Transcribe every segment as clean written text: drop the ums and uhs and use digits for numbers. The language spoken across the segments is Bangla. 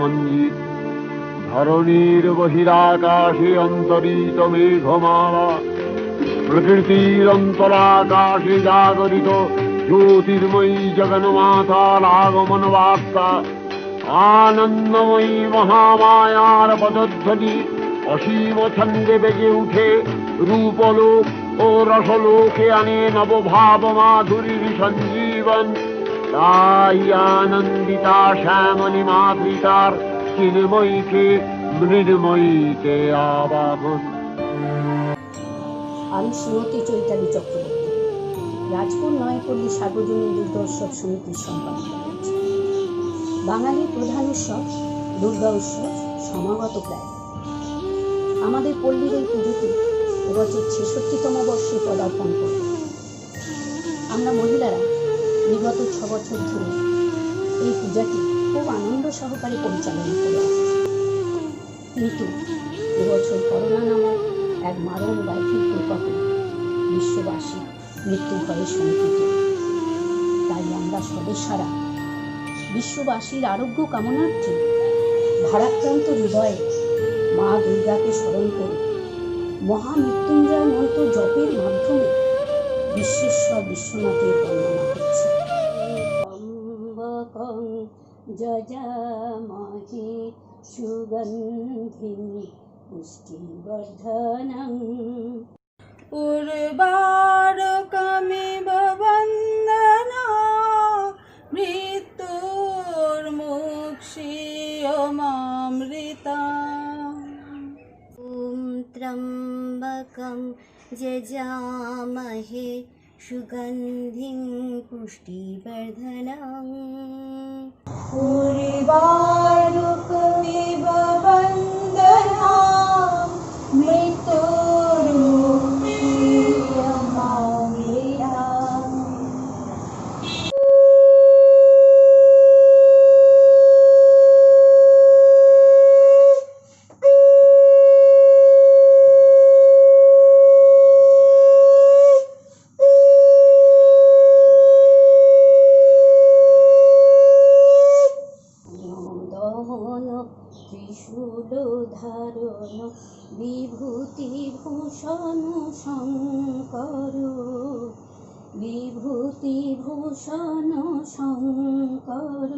মঞ্জিত ধরণীর বহিরাকাশে অন্তরিত মেঘমালা প্রকৃতির অন্তরাকাশে জাগরিত জ্যোতির্ময়ী জগন্মাতার আগমন বার্তা আনন্দময়ী মহামায়ার পদধ্বনি অসীম ছন্দে বেজে উঠে রূপলোক ও রসলোকে আনে নবভাব মাধুরীর সঞ্জীবন। তাই আনন্দিতা শ্যামলী মাতৃতার চিন্ময়ীকে মৃন্ময়ীতে আবাহন। আমি শ্রীমতী চৈতালি চক্রবর্তী, রাজপুর নয়াপল্লী সার্বজনীন দুর্গোৎসব সমিতির সম্পাদিকা রয়েছে। বাঙালির প্রধান উৎসব দুর্গা উৎসব সমাগত প্রায়। আমাদের পল্লীর এই পুজোটি এবছর ৬৬তম বর্ষে পদার্পণ করবে। আমরা মহিলারা বিগত ৬ বছর ধরে এই পূজাটি খুব আনন্দ সহকারে পরিচালনা করে আসছি, কিন্তু এবছর করোনা নামক এক মারণ ব্যাধির প্রকোপে বিশ্ববাসী মৃত্যু ভয়ে শঙ্কিত। তাই আমরা সদস্যরা বিশ্ববাসীর আরোগ্য কামনার্থে ভারাক্রান্ত হৃদয়ে মা দুর্গাকে স্মরণ করে মহামৃত্যুঞ্জয় মন্ত্র জপের মাধ্যমে বিশ্বেশ্বর বিশ্বনাথের বর্ণনা করছি। যজামহে সুগন্ধিং পুষ্টিবর্ধনং উর্বারকমিব বন্দনা মৃত্যুর্মুক্ষীয়মামৃতাম। ওম ত্র্যম্বকং যজামহে সুগন্ধিং পুষ্টিবর্ধনং উর্বারকমিব বন্দনা মৃত্যুর্মুক্ষীয়মামৃতাম। ত্রিশূলধারণ বিভূতিভূষণ শঙ্কর বিভূতিভূষণ শঙ্কর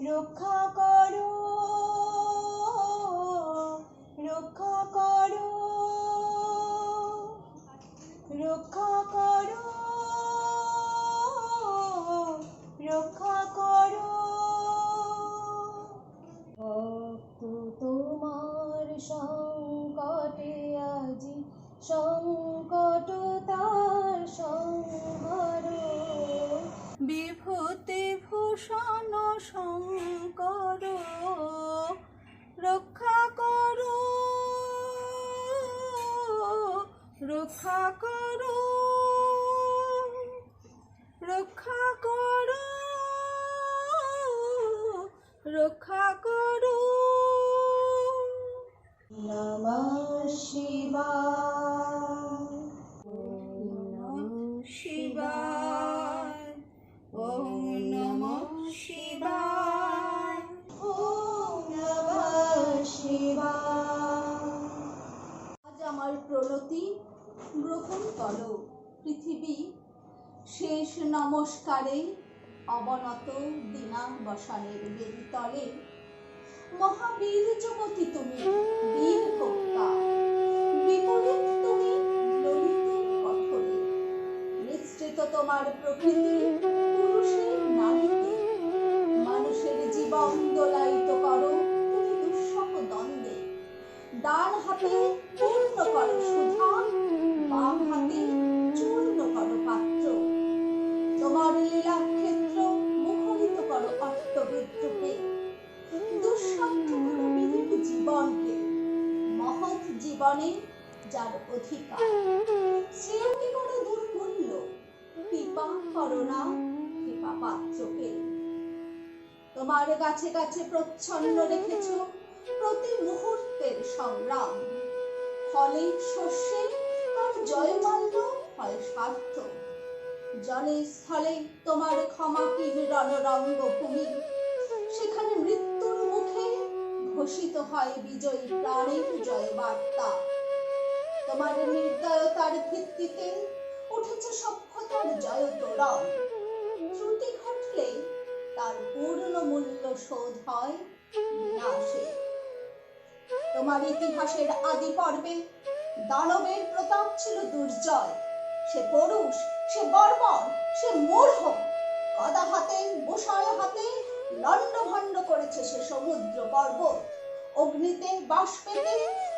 রক্ষা করো রক্ষা করো রক্ষা করো রক্ষা করো। তোমার সংকটে আজি সংকট তার সংবর বিভূতিভূষণ শঙ্কর রক্ষা করো রক্ষা করো রক্ষা করো রক্ষা করো। নমঃ শিবায় নমঃ শিবায় ওম নমঃ শিবায় ওম নমঃ শিবায়। আজ আমার প্রণতি গ্রহণ করো পৃথিবী, শেষ নমস্কারে অবনত দিনা বসানের বেদিতলে। মহাবীর যুবতী তুমি, বীর কন্যা, বিপরীত তুমি ললিত কঠোরে। নিঃসৃত তোমার প্রকৃতি পুরুষের নারীতে, মানুষের জীবন দোলায়িত করো তুমি দুঃসহ দ্বন্দ্বে। ডান হাতে পূর্ণ করো সুধা, বাম হাতে চূর্ণ করো পাত্র। তোমার লীলা ক্ষেত্র মুখরিত করো অষ্টবিদ্রুপে। দুঃসাধ্য করো বিদিত জীবনকে, মহৎ জীবনে যার অধিকার। শ্রেয়কে করো দুর্মূল্য, কৃপা করো না কৃপা পাত্রকে। তোমার গাছে গাছে প্রচ্ছন্ন রেখেছ প্রতি মুহূর্তের সংগ্রাম। ফলে শস্যে তার জয়মাল্য হয় সার্থক। জলে স্থলে তোমার ক্ষমা কি রণরঙ্গ ভূমি, সেখানে মৃত্যুর ঘোষিত হয় বিজয়ী প্রাণের জয় বার্তা। তোমার নির্দয়তার ভিত্তিতে উঠেছে সভ্যতার জয় তোরণ। ত্রুটি ঘটলে তার পূর্ণ মূল্য শোধ হয় বিনাশে। তোমার ইতিহাসের আদি পর্বে দানবের প্রতাপ ছিল দুর্জয়। সে পরুষ, সে বর্বর, সে মূঢ়। গদা হাতে, মশাল হাতে লণ্ডভণ্ড করেছে সে সমুদ্র পর্বত। অগ্নিতে, বাষ্পেতে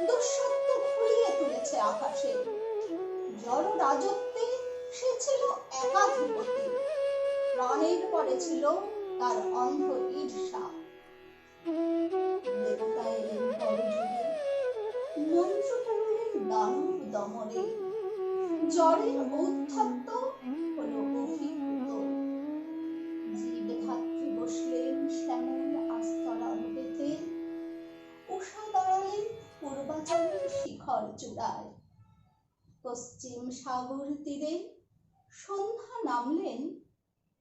দুঃসত্য ঘুরিয়ে তুলেছে আকাশে। জড় রাজত্বে সে ছিল একাধিপতি। প্রাণের পরে ছিল তার অন্ধ ঈর্ষা। দেবতা এলেন পরযুগে, মন্ত্র করলেন দানব দমনে। জ্বরের ঔদ্ধত্য হলো অভিভূত। জীবধাত্রী বসলেন শ্যামল আস্তরণ পেতে। উষা দাঁড়ালেন পূর্বাচলের শিখর চূড়ায়। পশ্চিম সাগর তীরে সন্ধ্যা নামলেন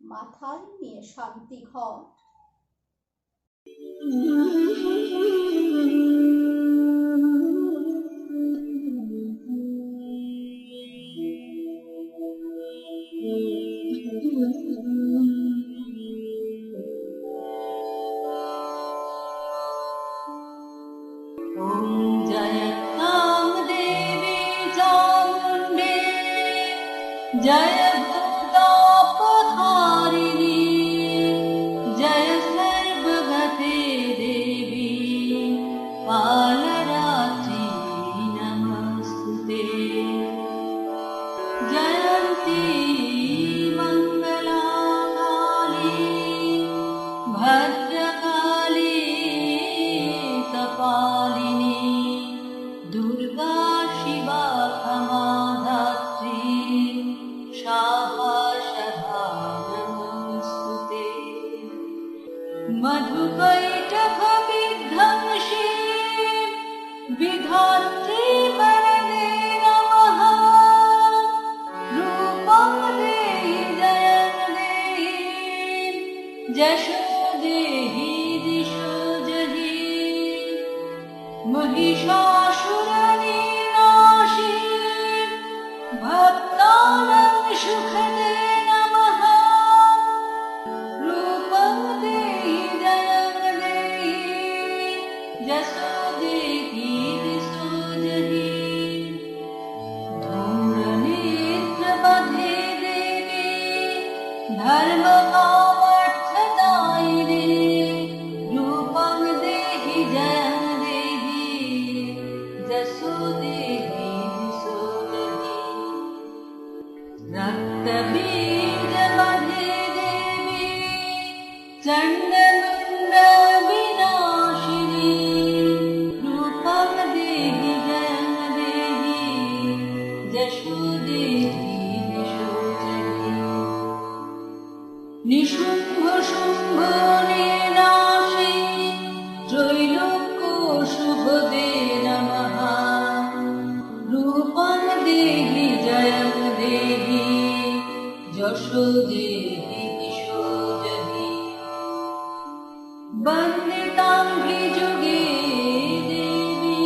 মাথায় নিয়ে শান্তি ঘর। जय भूतापहारिणी जय सर्वगते देवी कालरात्रि नमस्तुते जयन्ती मङ्गलाकाली भद्रकाली कपालिनी दुर्गा शिवा क्षमा धात्री शाहा शधा नमस्तुते मधुकैटभविध्वंसी विधात्री वरदे नमः रूपं देहि जयं देहि जशो देहि दिशो जहि महिषासुरनिनाशी भक्तानां सुखदे नमः रूपं देहि जयं देहि जशो देहि दिशो जहि धूम्रनेत्रपथे देवी धर्मकामर्थदायिनी रूपं देहि जयं देहि जशो देहि दिशो जहि रक्तबीजमध्ये देवी चण्डमुण्ड विनाशिनी रूपं देहि जयं देहि जशो देहि दिशो जहि निशुम्भ शुम्भ निनाशी त्रैलोक्य शुभदे नमः रूपं देहि जयं देहि जशो देहि दिशो जहि वन्दिताङ्घ्रियुगे देवी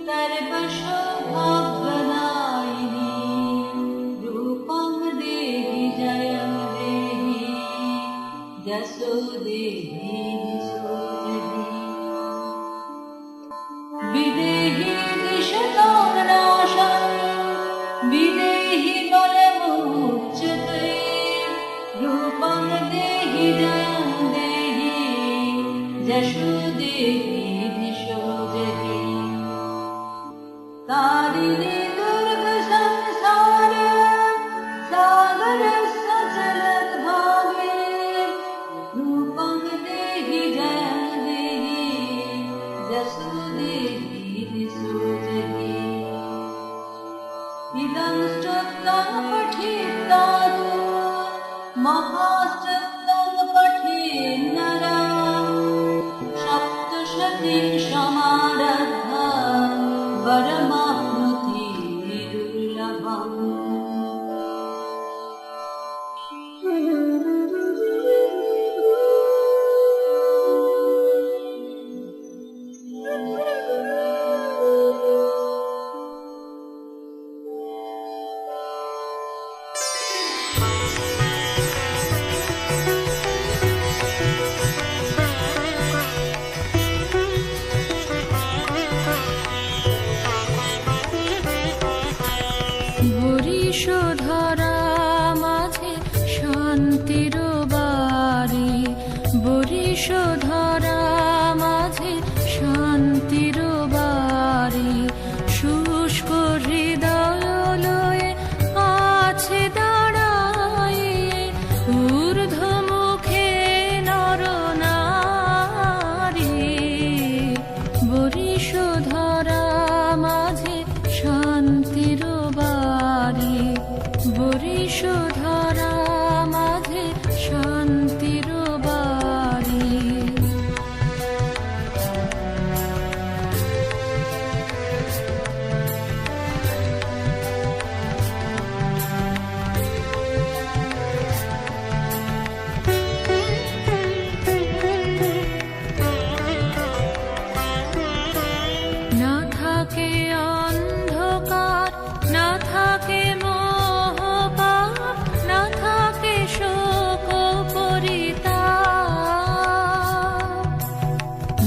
सर्वसौभाग्यदायिनी रूपं देहि जयं देहि जशो देहि दिशो जहि विदेहि दिशतो नाशं विदेहि बलमुच्यते रूपं देहि जयं देहि जशो देहि दिशो जहि तारिणी दुर्ग संसार सागर सचलद्भावे रूपं देहि जयं देहि जशो देहि दिशो जहि इदं स्तोत्रं पठित्वा तु महास्तोत्रं पठेन्नरः सप्तशतीं समारभ्य वरमाप्नोति दुर्लभम्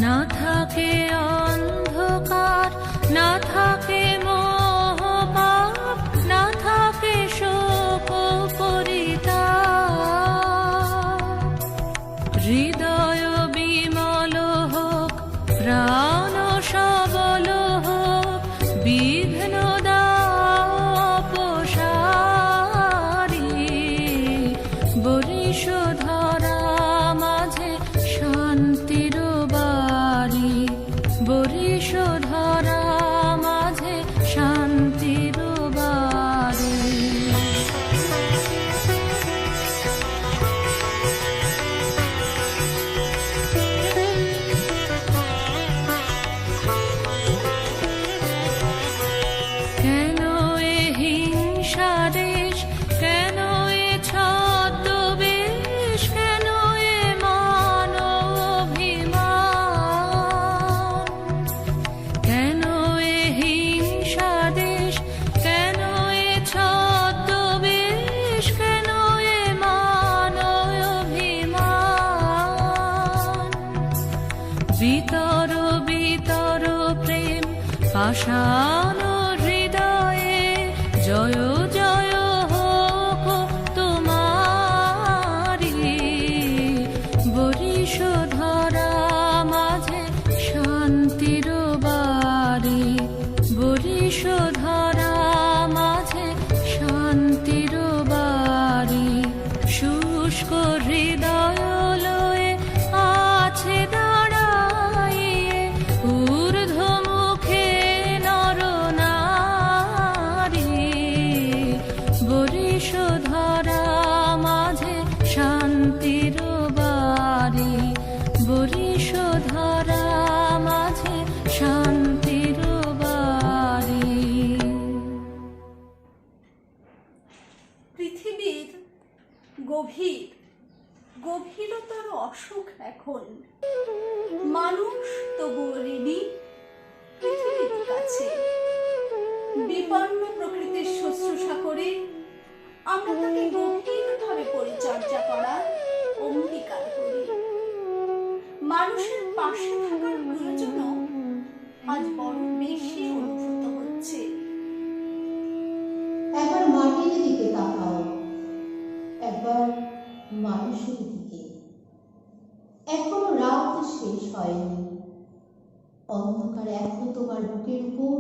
না থাকে অন্ধকার, না থাকে মোহপাপ, না থাকে শোক পরিতাপ। হৃদয় বিমল হোক, প্রাণ সবল হোক, বিঘ্ন দাপসারি। বরিশ ধরা মাঝে শান্তির বাড়ি, বরিশ ধরা মাঝে শান্তির বাড়ি। কেন এ হিংসা দেশ, কেন এ ছদ্মবেশ, কেন এ মান অভিমান? কেন এ হিংসা দেশ, কেন এ ছদ্মবেশ, কেন এ মান অভিমান? বিতর বিতর প্রেম পাষাণ হৃদয়ে, জয় জয় হোক তোমারি। বরিশ ধরা মাঝে শান্তির বাড়ি, বরিশ ধরা মাঝে শান্তির বাড়ি। শুষ্ক হৃদয় লয়ে আছে দাঁড়াইয়ে, ঊর্ধ্বমুখে নর নারী। বরিশ ধরা মাঝে শান্তির বাড়ি, বরিশ ধরা মাঝে শান্তির বাড়ি। পৃথিবীর গভীর গভীরতর অসুখ এখন, মানুষ তবুও ঋণী পৃথিবীর কাছে। বিপন্ন প্রকৃতির শুশ্রূষা করে আমরা তাকে গভীরভাবে পরিচর্যা করার অঙ্গীকার করি। মানুষের পাশে থাকার প্রয়োজনও আজ বড় বেশি অনুভূত হচ্ছে। একবার মাটির দিকে তাকাও, একবার মানুষের দিকে। এখনো রাত শেষ হয়নি, অন্ধকার এখনো তোমার বুকের উপর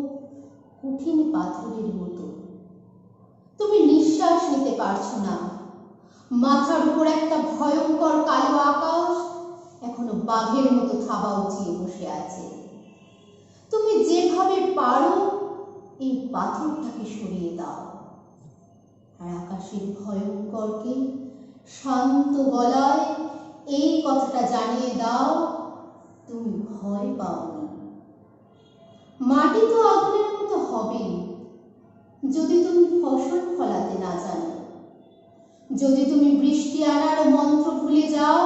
কঠিন পাথরের মতো। তুমি নিঃশ্বাস নিতে পারছো না, মাথার উপর একটা ভয়ঙ্কর কালো আকাশ এখনো বাঘের মতো থাবা উঠিয়ে বসে আছে। তুমি যেভাবে পারো এই পাথরটাকে সরিয়ে দাও, আর আকাশের ভয়ঙ্করকে শান্ত গলায় এই কথাটা জানিয়ে দাও, তুমি ভয় পাওনি। মাটি তো আগুনের মতো হবে যদি তুমি ফসল ফলাতে না জানো, যদি তুমি বৃষ্টি আনার মন্ত্র ভুলে যাও।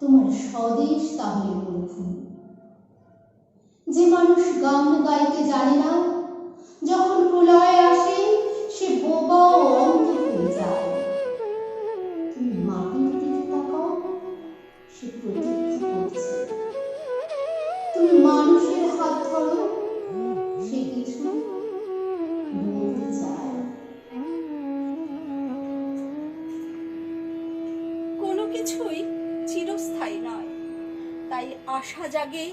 তোমার স্বদেশ তাহলে মরুভূমি। যে মানুষ গান গাইতে জানে না, যখন প্রলয় আসে সে বোবা ও অন্ধ হয়ে যায়। তুমি মাটির দিকে তাকাও, সে প্রতীক্ষা করছে। তুমি মানুষের হাত ধরো, সে কিছু বলতে চায়। কোনো কিছুই চিরস্থায়ী নয়, তাই আশা জাগে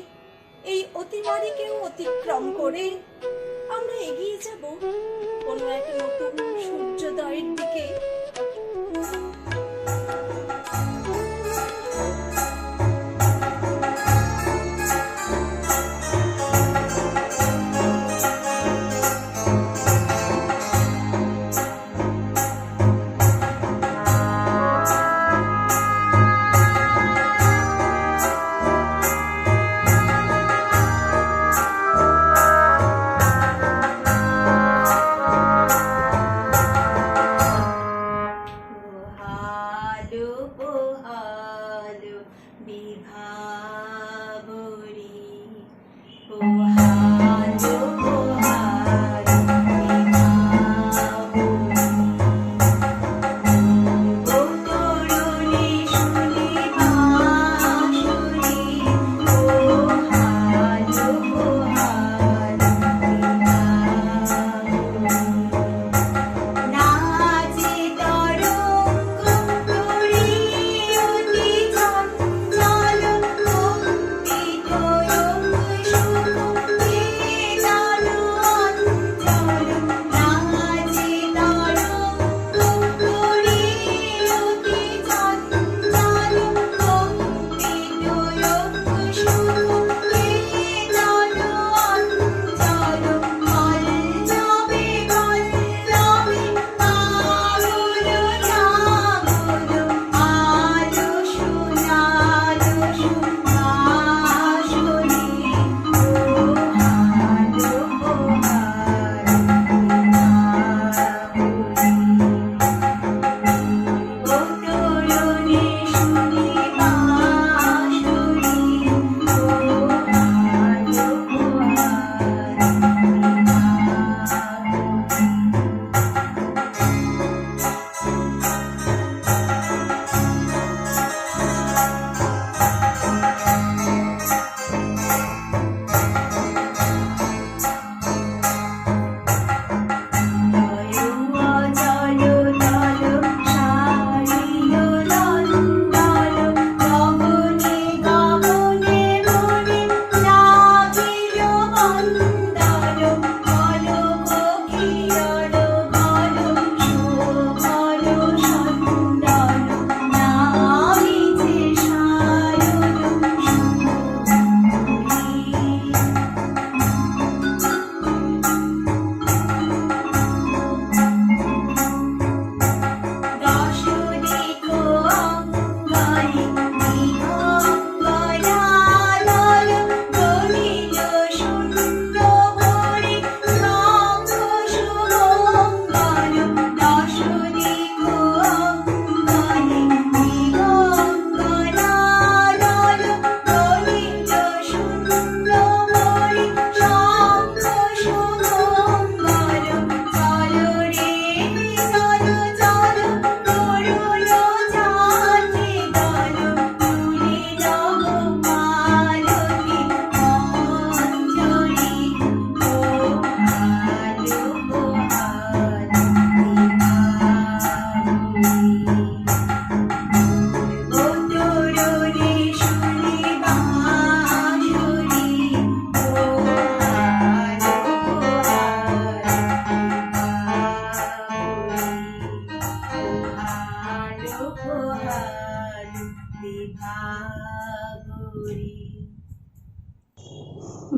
এই অতিমারীকেও অতিক্রম করে আমরা এগিয়ে যাব কোনো এক নতুন সূর্যোদয়ের দিকে।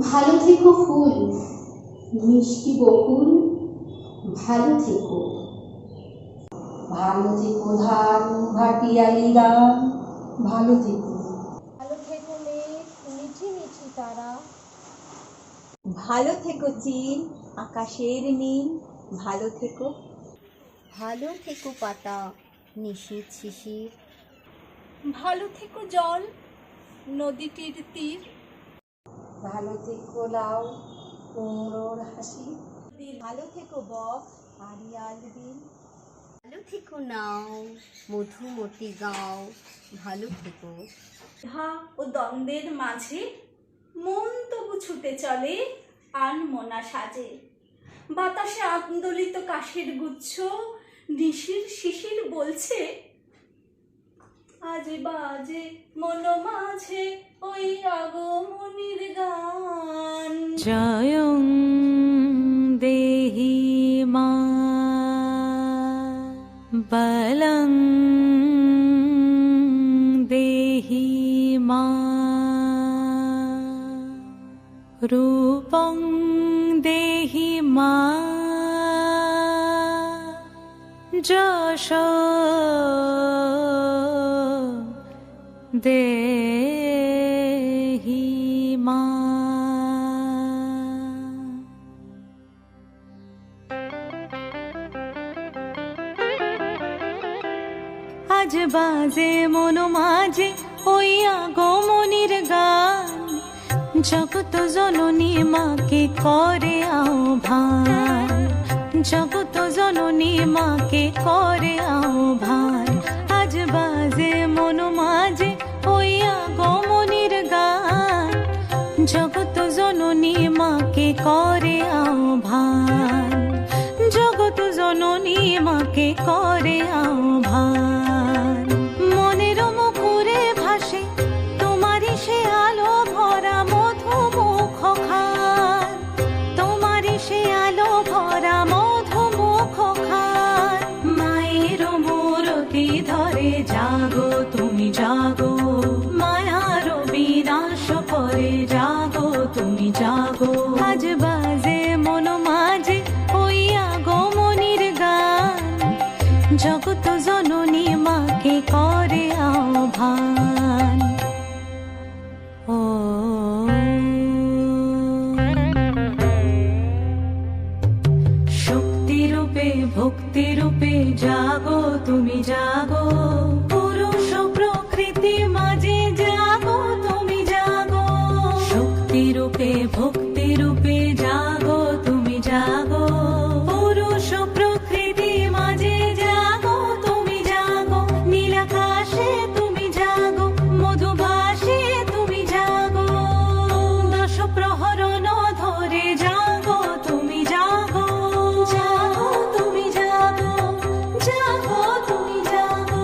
ভালো থেকো ফুল, মিষ্টি বকুল, ভালো থেকো। ভালো থেকো ধান ভাটিয়ালি গান, ভালো থেকো। ভালো থেকো মেঘ, মিঠি মিঠি তারা। ভালো থেকো চিল, আকাশের নীল, ভালো থেকো। ভালো থেকো পাতা, নিশীথ শিশির। ভালো থেকো জল, নদীটির তীর। ভালো থেকো লাউ, কুমড়োর হাসি। ভালো থেকো বক, আড়িয়াল দিন। ভালো থেকো নাও, মধুমতি গাও, ভালো থেকো। ধা ও দ্বন্দ্বের মাঝে মন তবু ছুটে চলে আনমনা সাজে। বাতাসে আন্দোলিত কাশের গুচ্ছ, নিশির শিশির বলছে আজে বাজে মন মাঝে ওই আগমনীর গান। জয়ং দেহি মা বলং দেহি মা রূপং দেহি মা যশ দেহি মা। আজ বাজে মন মাঝে ওই আগমনীর গান, জগত জননী মাকে করে আহ্বান, জগত জননী মাকে করে আহ্বান। আজ বাজে মন মাঝে ওই আগমনীর গান, জগত জননী মাকে করে আহ্বান, জগত জননী মাকে করে আহ্বান। মনের মুখরে ভাসে তোমারই সে আলো ভরা মধুমুখ খান, তোমারই সে আলো ভরা মধুমুখ খান। মায়ের মূরতি ধরে জাগো তুমি জাগো, মায়ার বিনাশ করে জাগো তুমি জাগো। আজ বাজে মন মাঝে ওই আগমনীর গান, জগত জননী মাকে করে আহ্বান। ও শক্তি রূপে ভক্তি রূপে জাগো তুমি জাগো, পুরুষ প্রকৃতি মাঝে জাগো তুমি জাগো। শক্তি রূপে ভক্তি রূপে জাগো তুমি জাগো, পুরুষ প্রকৃতি মাঝে জাগো তুমি জাগো। নীলাকাশে তুমি জাগো, মধুভাসে তুমি জাগো, দশ প্রহরণ ধরে জাগো তুমি জাগো, জাগো তুমি জাগো, জাগো তুমি জাগো।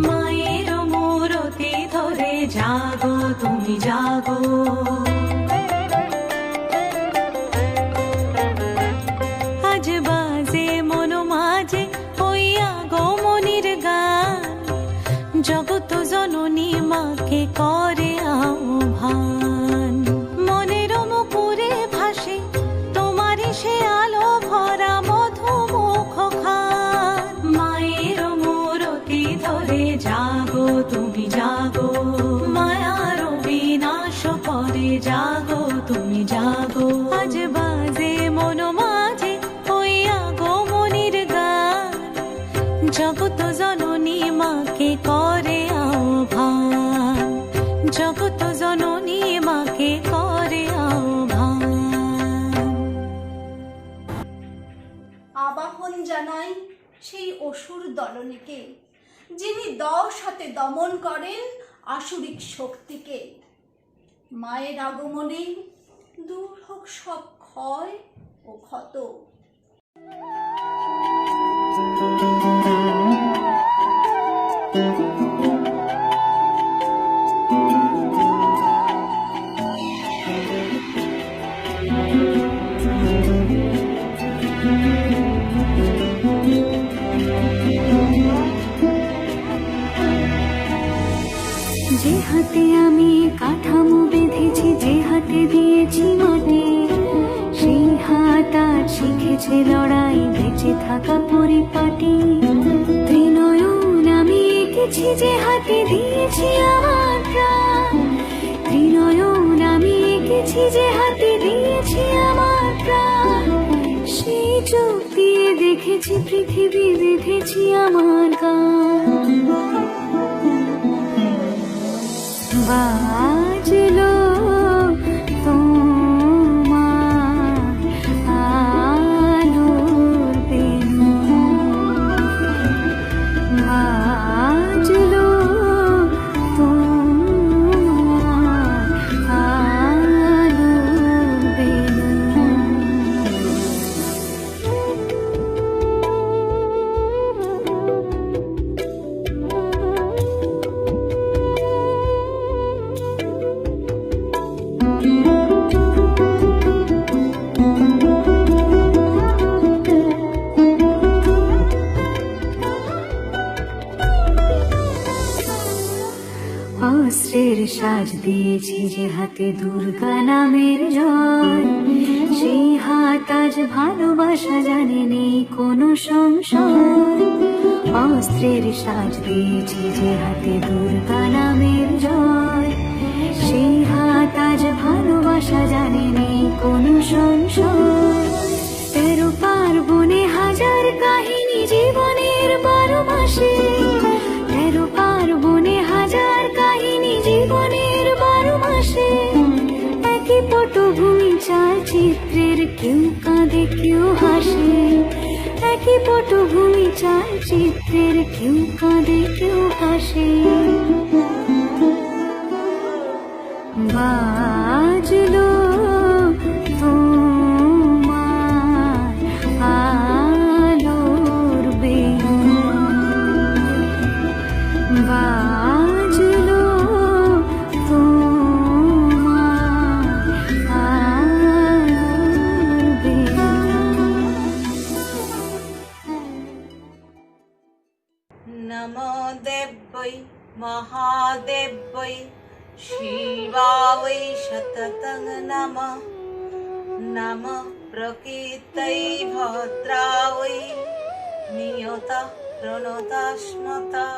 মায়ের মূরতি ধরে জাগো তুমি জাগো। আজ বাজে মন মাঝে ওই আগমনীর গান, জগত জননী মাকে করে আহ্বান। মনের মুকুরে ভাসে তোমারই সে আলো ভরা মধুমুখ খান। মায়ের মূরতি ধরে জাগো তুমি জাগো, মায়ার বিনাশ করে জাগো তুমি জাগো। আজ বাজে মন মাঝে ওই আগমনীর গান, জগত জননী মাকে করে আহ্বান, জগত জননী মাকে করে আহ্বান। আবাহন জানাই সেই অসুর দলনীকে, যিনি 10 হাতে দমন করেন আসুরিক শক্তিকে। মায়ের আগমনে দূর হোক সব ক্ষয় ও ক্ষত। যে হাতে আমি কাঠামো বেঁধেছি, যে হাতে দিয়েছি মাটি, সেই হাত আজ শিখেছে লড়াই, বেঁচে থাকা পরিপাটি। ত্রিনয়ন আমি এঁকেছি, যে হাতে দিয়েছি আমার প্রাণ। ত্রিনয়ন আমি এঁকেছি, যে হাতে দিয়েছি আমার প্রাণ। সেই চোখ দিয়ে দেখেছি পৃথিবী, বেঁধেছি আমার গান। বাজলো তোমার আলোর বেনু, বাজলো তোমার আলোর বেনু। অস্ত্রের সাজ দিয়েছি, যে হাতে দুর্গা নামের জয়, সেই হাত আজ ভালোবাসা জানে, নেই কোনো সংশয়। অস্ত্রের সাজ দিয়েছি, যে হাতে দুর্গা নামের জয়, সেই হাত আজ ভালোবাসা জানে, নেই কোনো সংশয়। 13 পার্বণে হাজার কাহিনী জীবনের 12 মাসে, 13 পার্বণে হাজার কাহিনী জীবনের 12 মাসে। একই পটভূমি চালচিত্রের, কেউ কাঁদে কেউ হাসে। একই পটভূমি চালচিত্রের, কেউ কাঁদে কেউ হাসে। বাজলো তোমার আলোর বেনু, বাজলো তোমার আলোর বেনু। নমো দেব্যৈ মহাদেব্যৈ শিবায় সততং নমঃ। নমঃ প্রকৃতৈ ভদ্রায় নিয়তঃ প্রণতাস্মতা।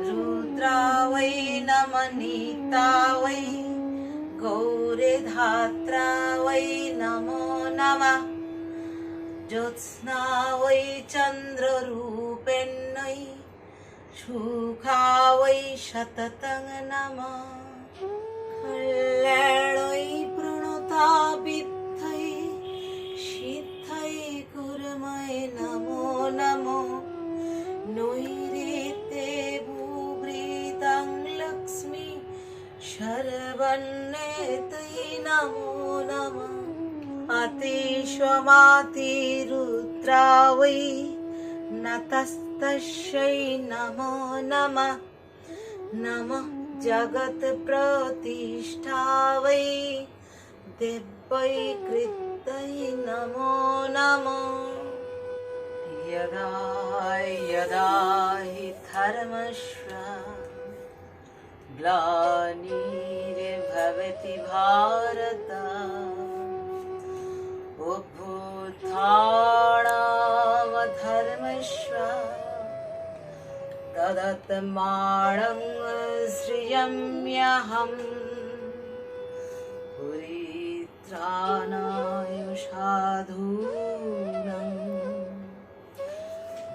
রুদ্রায় নমঃ নিতায় গৌরধাত্রায় নমো নমঃ। জ্যোৎস্নায় চন্দ্ররূপেণ্যৈ সুখায় সততং নমঃ। কল্যাণৈ প্রণতাবিদ্ধৈ সিদ্ধৈ কুর্মৈ নমো নমঃ। নৈঋত্যে ভূভৃতাং লক্ষ্মী শরবণ্যেতৈ নমো নমঃ। অতিষ্মাতিরুদ্রায় নতস্তস্যৈ নমো নমঃ। নমঃ জগৎ প্রতিষ্ঠায় দেব্যৈ কৃত্যৈ নমো নমঃ। यदा यदा हि धर्मस्य ग्लानिर्भवति भारत अभ्युत्थानमधर्मस्य तदात्मानं सृजाम्यहम्। परित्राणाय साधूनां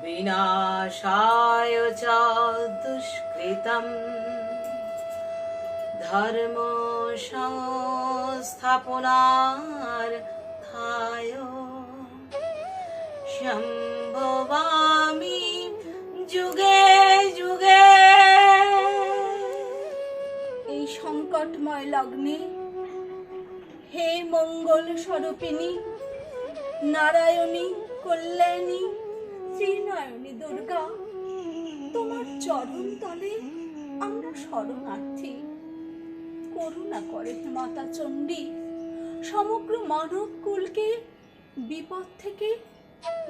विनाशाय च दुष्कृतं धर्म संस्थापनार्थाय সম্ভবামি যুগে যুগে। এই সংকটময় লগ্নে হে মঙ্গল স্বরূপিণী নারায়ণী কল্যাণী শ্রীনয়নী দুর্গা, তোমার চরণ তলে আমরা শরণার্থী। করুণা করে মাতা চণ্ডী, সমগ্র মানব কুলকে বিপদ থেকে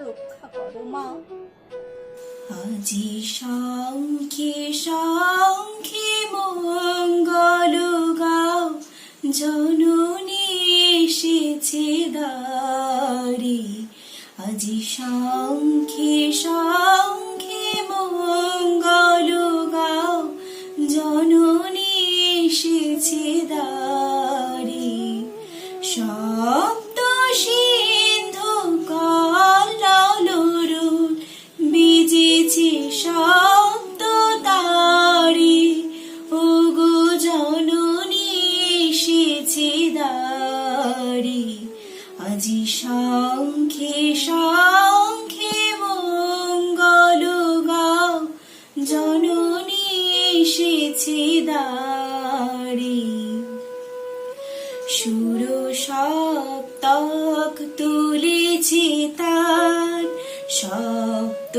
রক্ষা করো মা। আজি শঙ্খে শঙ্খে মঙ্গল গাও, জননী এসেছে দ্বারে। আজি শঙ্খে শঙ্খে মঙ্গল গাও, জননী এসেছে দ্বারে। শব্দ সিন্ধু কল্লোল বিজেছে শব্দ তারে, ওগো জননী এসেছে দ্বারে। আজি শঙ্খে শঙ্খে মঙ্গল গাও, জননী এসেছে দ্বারে। সুর সপ্তক তুলেছে তার, সপ্ত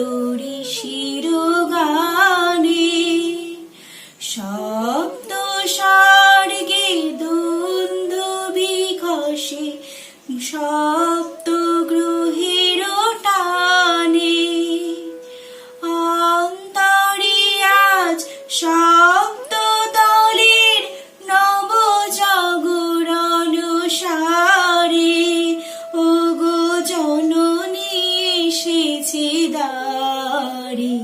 ঋষির গানে। সপ্ত স্বর্গে দুন্দুভি ঘষে, সপ্ত গ্রহের টানে। অন্তরে আজ সপ্ত দলের নব জাগরণ সারে, ওগো জননী এসেছে দ্বারে।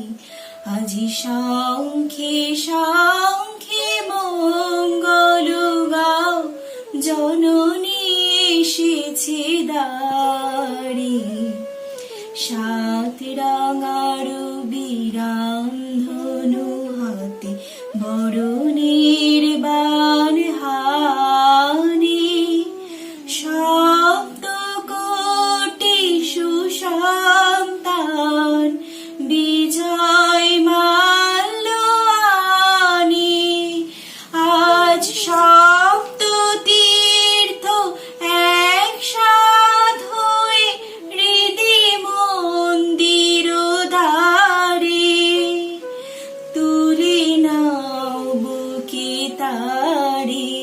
আজি শঙ্খে শঙ্খে মঙ্গল গাও, জননী এসেছে দ্বারে। সাত রাঙার বিরাম ধনু হাতে, বরণের বাণ হানি। সপ্ত কোটি সুসন্তান বিজয় মাল্য আনি। আজ সপ্ত তীর্থ একসাথ হয়ে হৃদি মন্দির দ্বারে। তুলে নাও বুকে তারে,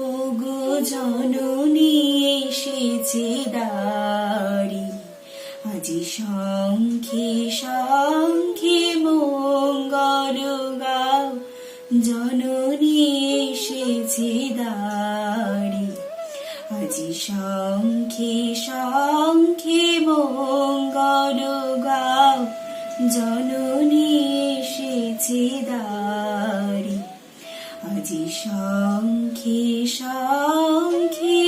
ওগো জননী এসেছে দ্বারে। আজি শঙ্খে শঙ্খে মঙ্গল গাও, জননী এসেছে দ্বারে। আজি শঙ্খে শঙ্খে মঙ্গল গাও, জননী এসেছে দ্বারে। আজি শঙ্খে শঙ্খে